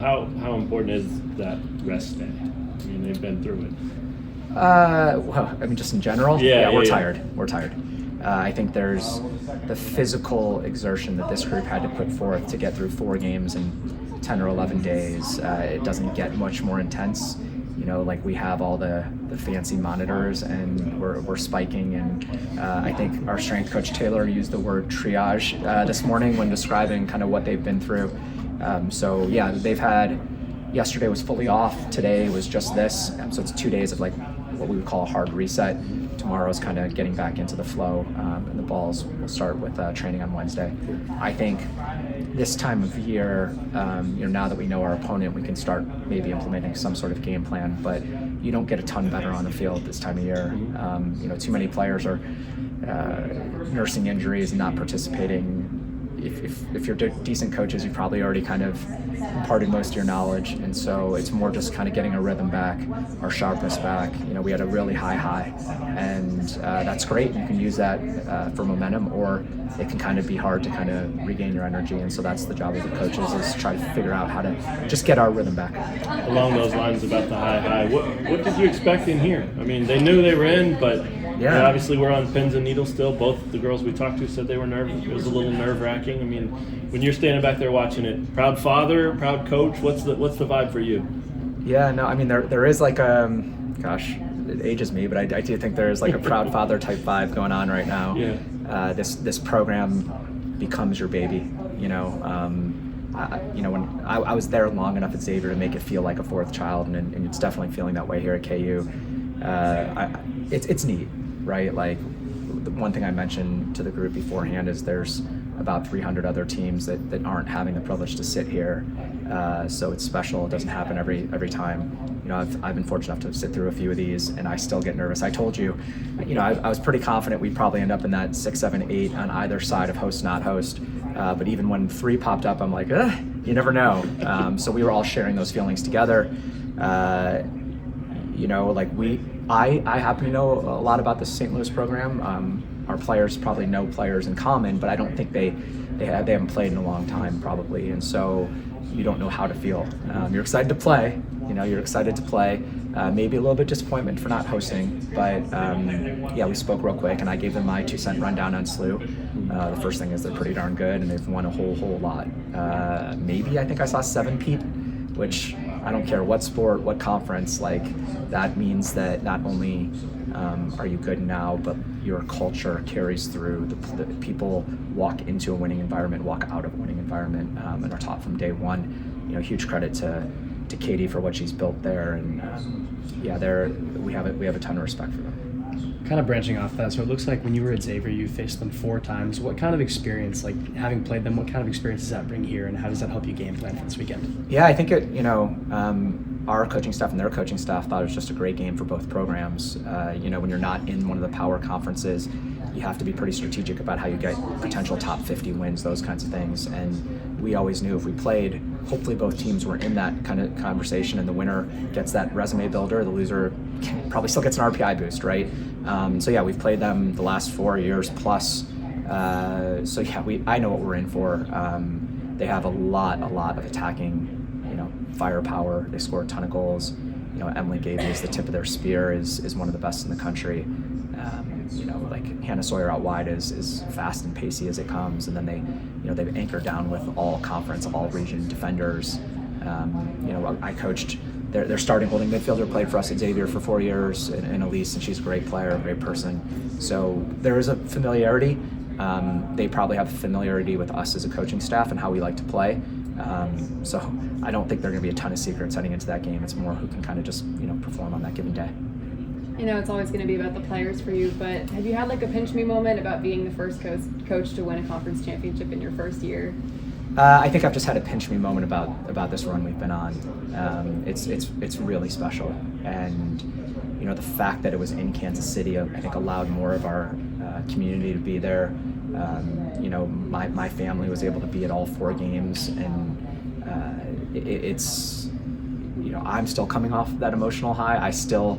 How important is that rest day? I mean, they've been through it. Well, I mean, just in general, we're yeah. tired. We're tired. I think there's the physical exertion that this group had to put forth to get through 4 games in 10 or 11 days. It doesn't get much more intense. You know, like we have all the fancy monitors and we're spiking. And I think our strength coach Taylor used the word triage this morning when describing kind of what they've been through. So yeah, they've had, yesterday was fully off, today was just this. So it's 2 days of like what we would call a hard reset. Tomorrow's kind of getting back into the flow, and the balls will start with training on Wednesday. I think this time of year, now that we know our opponent, we can start maybe implementing some sort of game plan, but you don't get a ton better on the field this time of year. Too many players are nursing injuries and not participating. If you're decent coaches, you've probably already kind of imparted most of your knowledge, and so it's more just kind of getting our rhythm back, our sharpness back. We had a really high, and that's great. You can use that for momentum, or it can kind of be hard to kind of regain your energy, and so that's the job of the coaches, is try to figure out how to just get our rhythm back. Along those lines about the high, what did you expect in here? I mean, they knew they were in, but yeah, obviously we're on pins and needles still. Both the girls we talked to said they were nervous. It was a little nerve-wracking. I mean, when you're standing back there watching it, proud father, proud coach, what's the vibe for you? Yeah, no, I mean there is like gosh, it ages me, but I do think there is like a proud father type vibe going on right now. Yeah. This program becomes your baby. When I was there long enough at Xavier to make it feel like a fourth child, and it's definitely feeling that way here at KU. It's neat, right? Like the one thing I mentioned to the group beforehand is there's about 300 other teams that aren't having the privilege to sit here. So it's special. It doesn't happen every time. I've been fortunate enough to sit through a few of these, and I still get nervous. I told you, I was pretty confident we'd probably end up in that 6, 7, 8 on either side of host, not host. But even when 3 popped up, I'm like, you never know. So we were all sharing those feelings together. I happen to know a lot about the St. Louis program. Our players probably know players in common, but I don't think they haven't played in a long time probably, and so you don't know how to feel. You're excited to play. You're excited to play. Maybe a little bit disappointment for not hosting, but we spoke real quick, and I gave them my 2-cent rundown on SLU. The first thing is they're pretty darn good, and they've won a whole lot. I think I saw 7-peat, which I don't care what sport, what conference, like that means that not only are you good now, but your culture carries through. The people walk into a winning environment, walk out of a winning environment, and are taught from day one. Huge credit to Katie for what she's built there, and we have a ton of respect for them. Kind of branching off that, so it looks like when you were at Xavier, you faced them 4 times. What kind of experience, like having played them, what kind of experience does that bring here, and how does that help you game plan for this weekend? Yeah, I think our coaching staff and their coaching staff thought it was just a great game for both programs. When you're not in one of the power conferences, you have to be pretty strategic about how you get potential top 50 wins, those kinds of things. And we always knew if we played, hopefully both teams were in that kind of conversation, and the winner gets that resume builder, the loser probably still gets an RPI boost, right? We've played them the last 4 years plus. I know what we're in for. They have a lot of attacking, firepower. They score a ton of goals. Emily Gavey is the tip of their spear, is one of the best in the country. Hannah Sawyer out wide is fast and pacey as it comes, and then they've anchored down with all conference, all region defenders. I coached their starting holding midfielder, played for us at Xavier for 4 years, in Elise, and she's a great player, a great person. So there is a familiarity. They probably have familiarity with us as a coaching staff and how we like to play. So I don't think there are going to be a ton of secrets heading into that game. It's more who can kind of just perform on that given day. It's always going to be about the players for you, but have you had like a pinch me moment about being the first coach to win a conference championship in your first year? I think I've just had a pinch me moment about this run we've been on. It's really special, and the fact that it was in Kansas City, I think allowed more of our community to be there. My family was able to be at all 4 games, and I'm still coming off that emotional high. I still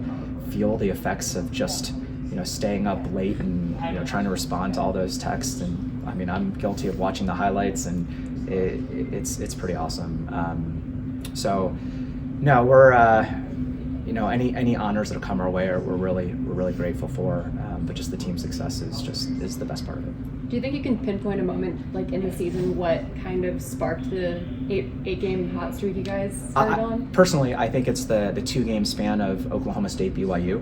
feel the effects of just staying up late and trying to respond to all those texts, and I mean I'm guilty of watching the highlights, and it's pretty awesome. So, no, we're any honors that'll come our way, we're really grateful for. But just the team success is the best part of it. Do you think you can pinpoint a moment like in the season what kind of sparked the eight game hot streak you guys started on? Personally, I think it's the 2-game span of Oklahoma State BYU,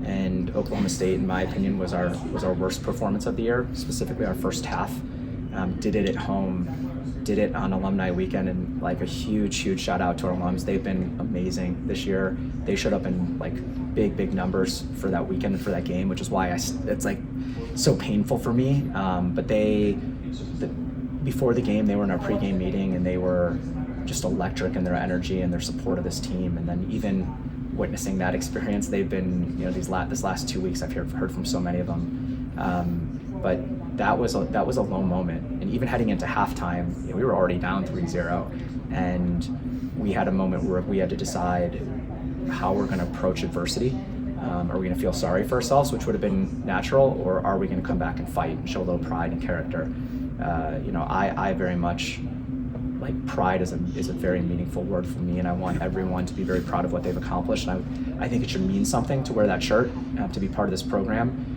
and Oklahoma State, in my opinion, was our worst performance of the year, specifically our first half. Did it at home, did it on alumni weekend, and like a huge shout out to our alums. They've been amazing this year. They showed up in like big numbers for that weekend and for that game, which is why it's like so painful for me. But before the game, they were in our pregame meeting, and they were just electric in their energy and their support of this team. And then even witnessing that experience, they've been, this last 2 weeks, I've heard from so many of them. But that was a low moment. And even heading into halftime, we were already down 3-0, and we had a moment where we had to decide how we're going to approach adversity. Are we going to feel sorry for ourselves, which would have been natural, or are we going to come back and fight and show a little pride and character? I very much like pride is a very meaningful word for me, and I want everyone to be very proud of what they've accomplished. And I think it should mean something to wear that shirt, to be part of this program.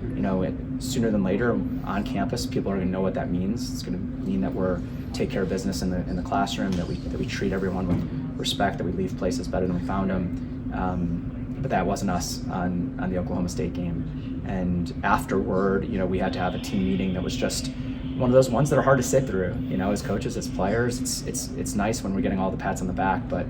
Sooner than later on campus, people are going to know what that means. It's going to mean that we're take care of business in the classroom, that we treat everyone with respect, that we leave places better than we found them. But that wasn't us on the Oklahoma State game. And afterward, we had to have a team meeting that was just one of those ones that are hard to sit through. As coaches, as players, it's nice when we're getting all the pats on the back, but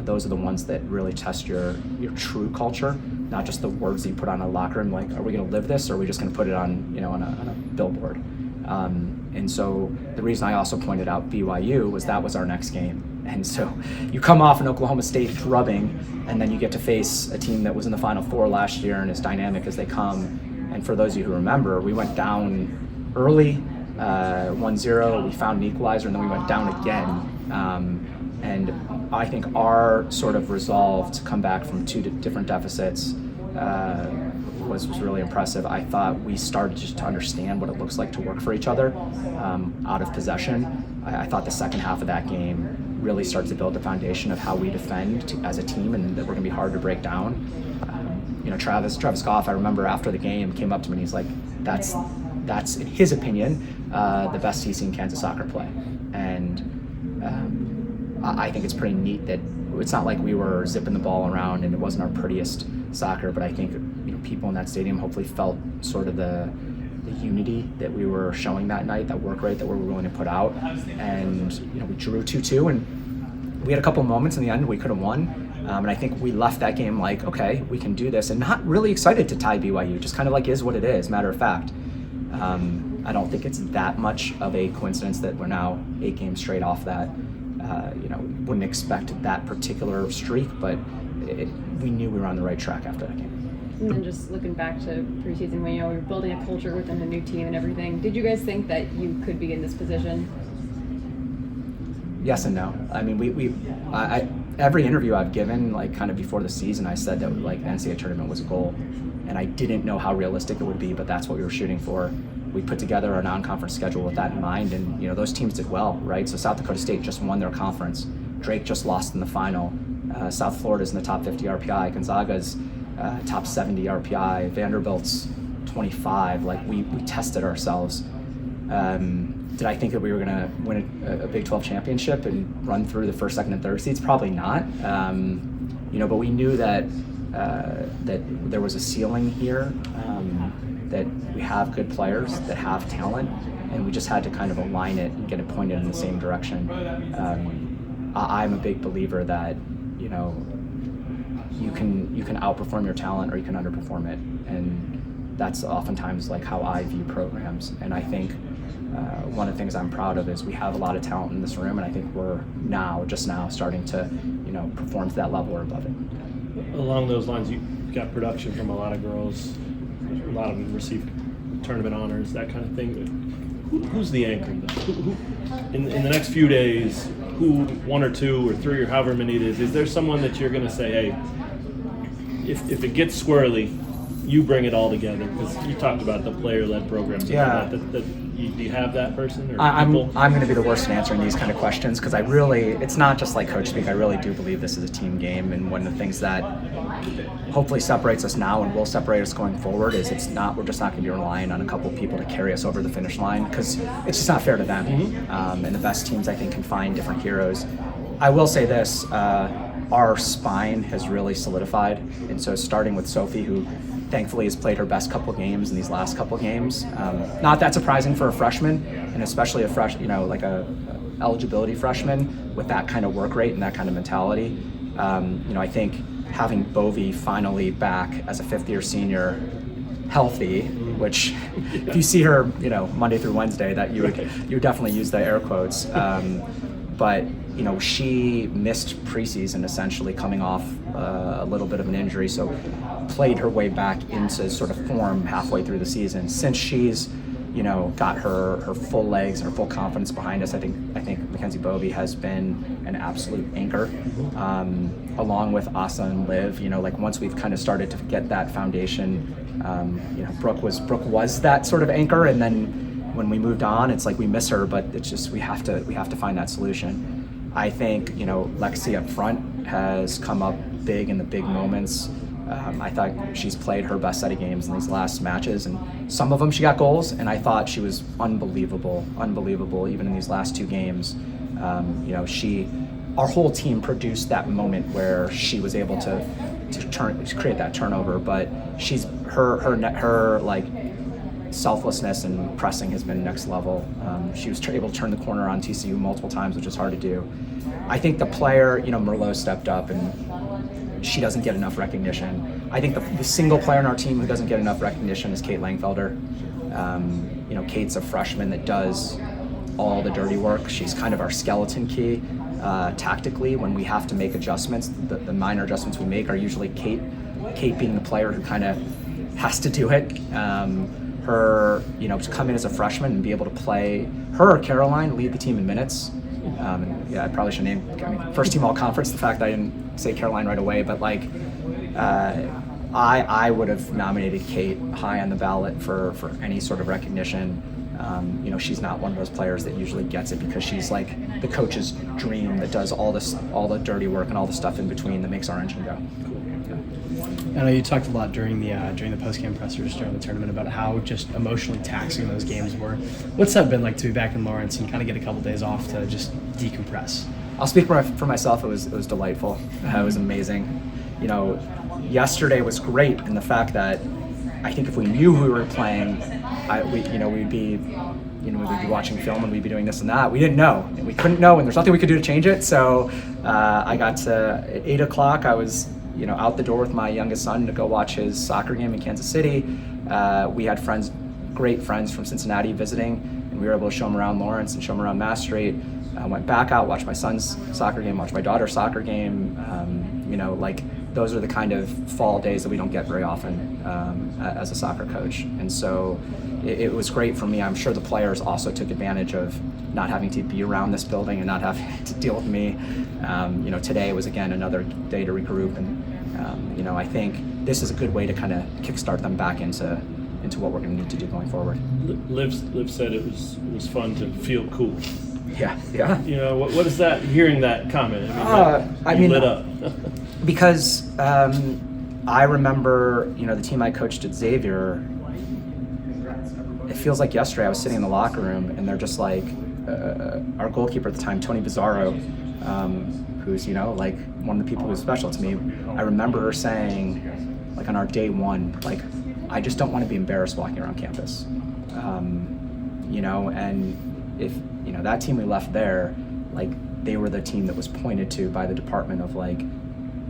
those are the ones that really test your true culture, not just the words that you put on a locker room. Like, are we going to live this, or are we just going to put it on on a billboard? And so the reason I also pointed out BYU was that was our next game. And so you come off an Oklahoma State drubbing, and then you get to face a team that was in the Final Four last year and as dynamic as they come. And for those of you who remember, we went down early, 1-0, we found an equalizer, and then we went down again. And I think our sort of resolve to come back from two different deficits was really impressive. I thought we started just to understand what it looks like to work for each other out of possession. I thought the second half of that game really starts to build the foundation of how we defend as a team, and that we're going to be hard to break down. Travis Goff, I remember after the game, came up to me and he's like, that's in his opinion the best he's seen Kansas soccer play. And I think it's pretty neat that it's not like we were zipping the ball around and it wasn't our prettiest soccer, but I think people in that stadium hopefully felt sort of the unity that we were showing that night, that work rate that we were willing to put out. And we drew 2-2, and we had a couple moments in the end we could have won. And I think we left that game like, okay, we can do this, and not really excited to tie BYU, just kind of like is what it is, matter of fact. I don't think it's that much of a coincidence that we're now 8 games straight off that. Wouldn't expect that particular streak, but we knew we were on the right track after that game. And then just looking back to preseason when you're building a culture within the new team and everything, did you guys think that you could be in this position? Yes and no. I mean, every interview I've given, like kind of before the season, I said that like the NCAA tournament was a goal, and I didn't know how realistic it would be, but that's what we were shooting for. We put together our non-conference schedule with that in mind, and those teams did well, right? So South Dakota State just won their conference. Drake just lost in the final. South Florida's in the top 50 RPI. Gonzaga's top 70 RPI. Vanderbilt's 25. Like we tested ourselves. Did I think that we were going to win a Big 12 championship and run through the first, second, and third seeds? Probably not. But we knew that there was a ceiling here. That we have good players that have talent, and we just had to kind of align it and get it pointed in the same direction. I'm a big believer that you can outperform your talent or you can underperform it, and that's oftentimes like how I view programs. And I think one of the things I'm proud of is we have a lot of talent in this room, and I think we're just now starting to perform to that level or above it. Along those lines, you got production from a lot of girls. A lot of them received tournament honors, that kind of thing. Who's the anchor, though? Who in the next few days, who, 1 or 2 or 3 or however many it is there someone that you're going to say, hey, if it gets squirrely, you bring it all together? Because you talked about the player-led programs. And Yeah. all that do you have that person? Or I'm people? going to be the worst at answering these kind of questions because it's not just like coach speak. I really do believe this is a team game, and one of the things that hopefully separates us now and will separate us going forward is we're just not going to be relying on a couple people to carry us over the finish line because it's just not fair to them. And the best teams I think can find different heroes. I will say this, our spine has really solidified, and so starting with Sophie, who thankfully has played her best couple games in these last couple games. Not that surprising for a freshman, and especially like a eligibility freshman with that kind of work rate and that kind of mentality. I think having Bovie finally back as a fifth-year senior, healthy, which if you see her, Monday through Wednesday, that you would definitely use the air quotes. But she missed preseason essentially coming off a little bit of an injury, so played her way back into sort of form halfway through the season. Since she's got her full legs and her full confidence behind us, I think Mackenzie Bovie has been an absolute anchor, along with Asa and Liv. Once we've kind of started to get that foundation, Brooke was that sort of anchor, and then when we moved on, it's like we miss her, but it's just we have to find that solution. I think Lexi up front has come up big in the big moments. I thought she's played her best set of games in these last matches, and some of them she got goals, and I thought she was unbelievable even in these last two games. Our whole team produced that moment where she was able to create that turnover, but she's her like selflessness and pressing has been next level. She was able to turn the corner on TCU multiple times, which is hard to do. I think the player, Merlot stepped up, and she doesn't get enough recognition. I think the single player on our team who doesn't get enough recognition is Kate Langfelder. Kate's a freshman that does all the dirty work. She's kind of our skeleton key. Tactically, when we have to make adjustments, the minor adjustments we make are usually Kate being the player who kind of has to do it. Her, to come in as a freshman and be able to play her or Caroline lead the team in minutes. I probably should name first team all conference. The fact that I didn't say Caroline right away, but I would have nominated Kate high on the ballot for any sort of recognition. She's not one of those players that usually gets it because she's like the coach's dream that does all the dirty work and all the stuff in between that makes our engine go. I know you talked a lot during the post-game pressers during the tournament about how just emotionally taxing those games were. What's that been like to be back in Lawrence and kind of get a couple days off to just decompress? I'll speak for myself. It was delightful. It was amazing. Yesterday was great in the fact that I think if we knew who we were playing, we'd be watching film and we'd be doing this and that. We didn't know, and we couldn't know, and there's nothing we could do to change it. So I got to at 8 o'clock. I was out the door with my youngest son to go watch his soccer game in Kansas City. We had great friends from Cincinnati visiting, and we were able to show them around Lawrence and show them around Mass Street. I went back out, watched my son's soccer game, watched my daughter's soccer game. Those are the kind of fall days that we don't get very often as a soccer coach. And so it was great for me. I'm sure the players also took advantage of not having to be around this building and not having to deal with me. Today was, again, another day to regroup. And, I think this is a good way to kind of kickstart them back into what we're going to need to do going forward. Liv said it was fun to feel cool. Yeah. What is that, hearing that comment? You lit up. Because I remember, the team I coached at Xavier, it feels like yesterday I was sitting in the locker room and they're just like, our goalkeeper at the time, Tony Bizzarro, who's, one of the people who's special to me, I remember her saying, on our day one, I just don't want to be embarrassed walking around campus. And if, that team we left there, they were the team that was pointed to by the department of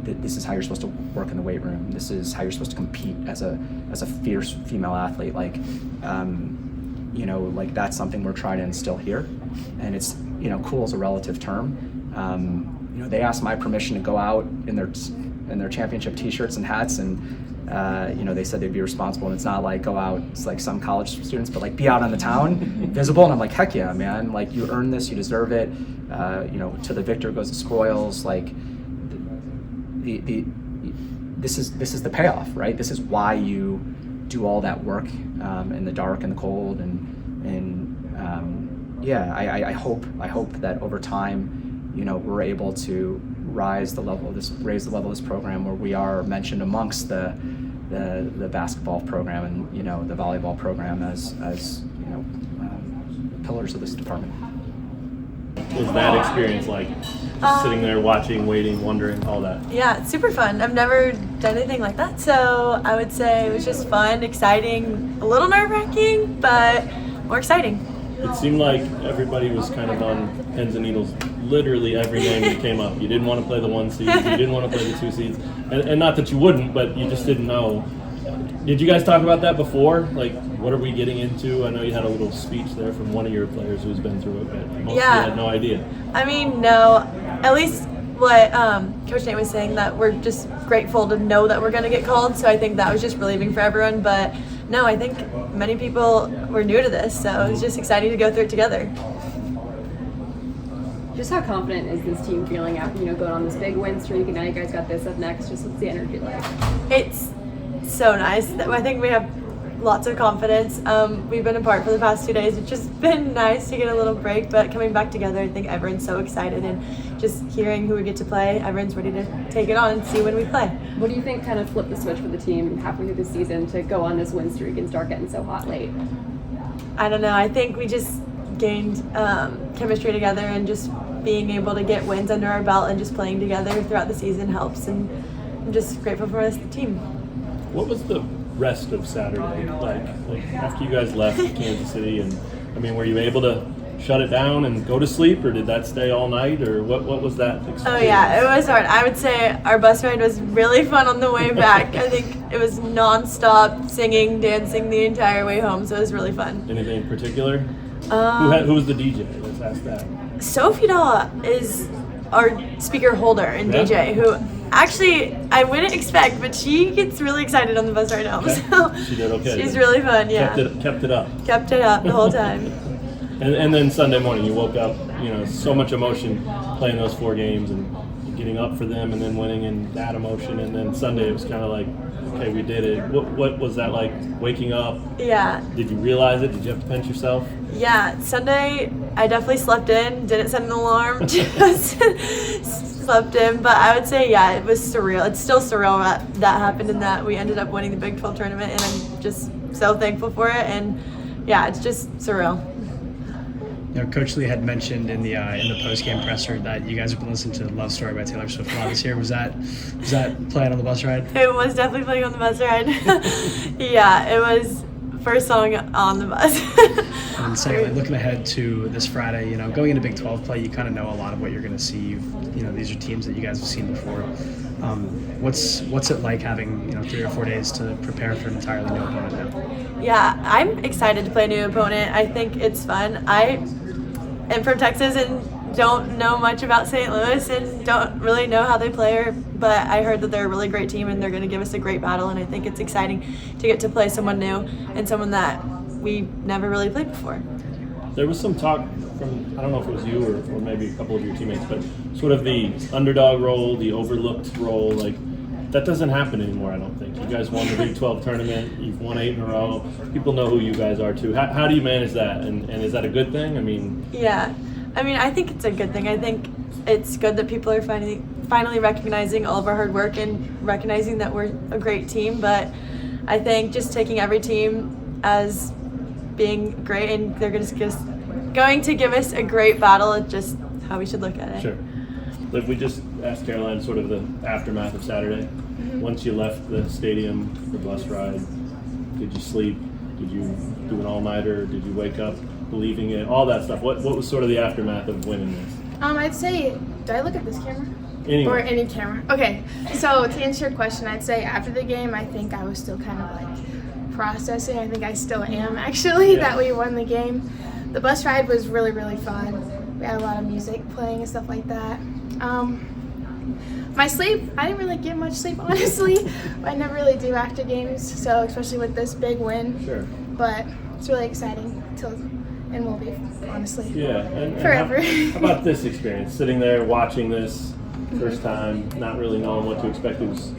this is how you're supposed to work in the weight room. This is how you're supposed to compete as a fierce female athlete. That's something we're trying to instill here. And it's, cool is a relative term. They asked my permission to go out in their championship t-shirts and hats, and they said they'd be responsible. And it's not go out, it's like some college students, but be out on the town, visible. And I'm like, heck yeah, man. You earn this, you deserve it. To the victor goes the spoils. this is the payoff, right? This is why you do all that work in the dark and the cold, I hope that over time, we're able to raise the level of this program, where we are mentioned amongst the basketball program and the volleyball program as pillars of this department. What was that experience like? Just sitting there watching, waiting, wondering, all that? Yeah, it's super fun. I've never done anything like that, so I would say it was just fun, exciting, a little nerve-wracking, but more exciting. It seemed like everybody was kind of on pins and needles literally every game that came up. You didn't want to play the 1 seeds, you didn't want to play the 2 seeds, and not that you wouldn't, but you just didn't know. Did you guys talk about that before? Like, what are we getting into? I know you had a little speech there from one of your players who's been through it, but most of you had no idea. I mean, no. At least what Coach Nate was saying, that we're just grateful to know that we're going to get called, so I think that was just relieving for everyone. But no, I think many people were new to this, so it was just exciting to go through it together. Just how confident is this team feeling after, going on this big win streak, and now you guys got this up next? Just what's the energy like? It's so nice. I think we have lots of confidence. We've been apart for the past 2 days. It's just been nice to get a little break, but coming back together, I think everyone's so excited, and just hearing who we get to play, everyone's ready to take it on and see when we play. What do you think kind of flipped the switch for the team halfway through the season to go on this win streak and start getting so hot late? I don't know. I think we just gained chemistry together, and just being able to get wins under our belt and just playing together throughout the season helps, and I'm just grateful for the team. What was the rest of Saturday like after you guys left Kansas City? And I mean, were you able to shut it down and go to sleep, or did that stay all night, or what was that experience? Oh yeah, it was hard. I would say our bus ride was really fun on the way back. I think it was non-stop singing, dancing the entire way home, so it was really fun. Anything in particular? Who was the DJ? Let's ask that. Sophie Daw is our speaker holder and DJ, who actually I wouldn't expect, but she gets really excited on the bus ride home. Okay. So she did okay. She's really fun, yeah. Kept it up. Kept it up the whole time. And then Sunday morning, you woke up, so much emotion playing those 4 games and getting up for them, and then winning, and that emotion. And then Sunday, it was kind of like, okay, we did it. What was that like, waking up? Yeah. Did you realize it? Did you have to pinch yourself? Yeah, Sunday I definitely slept in, didn't set an alarm, just slept in. But I would say, yeah, it was surreal. It's still surreal that happened, and that we ended up winning the Big 12 tournament, and I'm just so thankful for it. And yeah, it's just surreal. Coach Lee had mentioned in the post-game presser that you guys have been listening to "Love Story" by Taylor Swift a lot this year. Was that playing on the bus ride? It was definitely playing on the bus ride. Yeah, it was first song on the bus. And secondly, looking ahead to this Friday, going into Big 12 play, you kind of know a lot of what you're going to see. These are teams that you guys have seen before. What's it like having 3 or 4 days to prepare for an entirely new opponent now? Yeah, I'm excited to play a new opponent. I think it's fun. I am from Texas and don't know much about St. Louis and don't really know how they play, but I heard that they're a really great team and they're going to give us a great battle, and I think it's exciting to get to play someone new and someone that we never really played before. There was some talk from, I don't know if it was you or maybe a couple of your teammates, but sort of the underdog role, the overlooked role, like that doesn't happen anymore, I don't think. You guys won the Big 12 tournament, you've won 8 in a row, people know who you guys are too. How do you manage that, and is that a good thing? Yeah, I think it's a good thing. I think it's good that people are finally recognizing all of our hard work and recognizing that we're a great team, but I think just taking every team as being great, and they're going to give us a great battle. It's just how we should look at it. Sure. Liv, we just asked Caroline sort of the aftermath of Saturday. Mm-hmm. Once you left the stadium, the bus ride, did you sleep? Did you do an all-nighter? Did you wake up believing it? All that stuff. What was sort of the aftermath of winning this? I'd say, do I look at this camera? Anyway. Or any camera? Okay, so to answer your question, I'd say after the game, I think I was still kind of like processing. I think I still am actually, that we won the game. The bus ride was really, really fun. We had a lot of music playing and stuff like that. My sleep, I didn't really get much sleep, honestly. I never really do after games, so especially with this big win. Sure. But it's really exciting and will be, honestly. Yeah, and forever. How about this experience, sitting there watching this, First time, not really knowing what to expect. It was,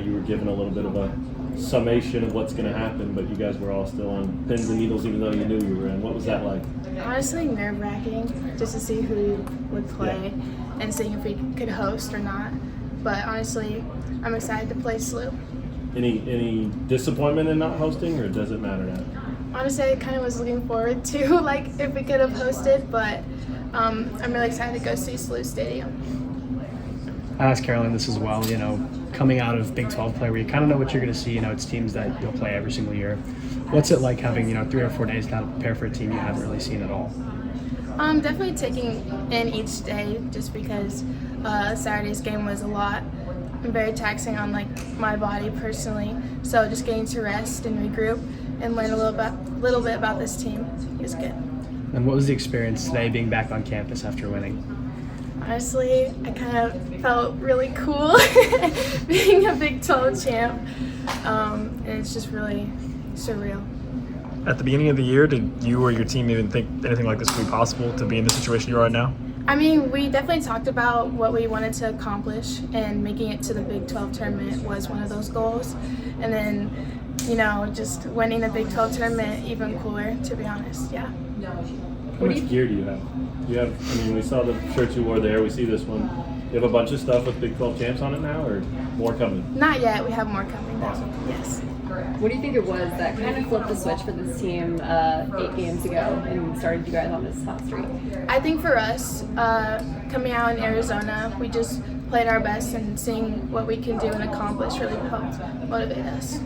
you were given a little bit of a summation of what's going to happen, but you guys were all still on pins and needles even though you knew you were in. What was that like? Honestly, nerve-wracking just to see who would play and seeing if we could host or not. But honestly, I'm excited to play SLU. Any disappointment in not hosting, or does it matter now? Honestly, I kind of was looking forward to if we could have hosted, but I'm really excited to go see SLU Stadium. I asked Caroline this as well, coming out of Big 12 play where you kind of know what you're going to see, it's teams that you'll play every single year. What's it like having, 3 or 4 days now to prepare for a team you haven't really seen at all? Definitely taking in each day just because Saturday's game was a lot and very taxing on my body personally. So just getting to rest and regroup and learn a little bit about this team is good. And what was the experience today being back on campus after winning? Honestly, I kind of felt really cool being a Big 12 champ, and it's just really surreal. At the beginning of the year, did you or your team even think anything like this would be possible, to be in the situation you are in now? I mean, we definitely talked about what we wanted to accomplish, and making it to the Big 12 tournament was one of those goals. And then, just winning the Big 12 tournament, even cooler, to be honest, yeah. How much gear do you have? We saw the shirts you wore there. We see this one. You have a bunch of stuff with Big 12 champs on it now, or more coming? Not yet. We have more coming, though. Awesome. Yes. What do you think it was that kind of flipped the switch for this team 8 games ago and started you guys on this hot streak? I think for us, coming out in Arizona, we just played our best, and seeing what we can do and accomplish really helped motivate us.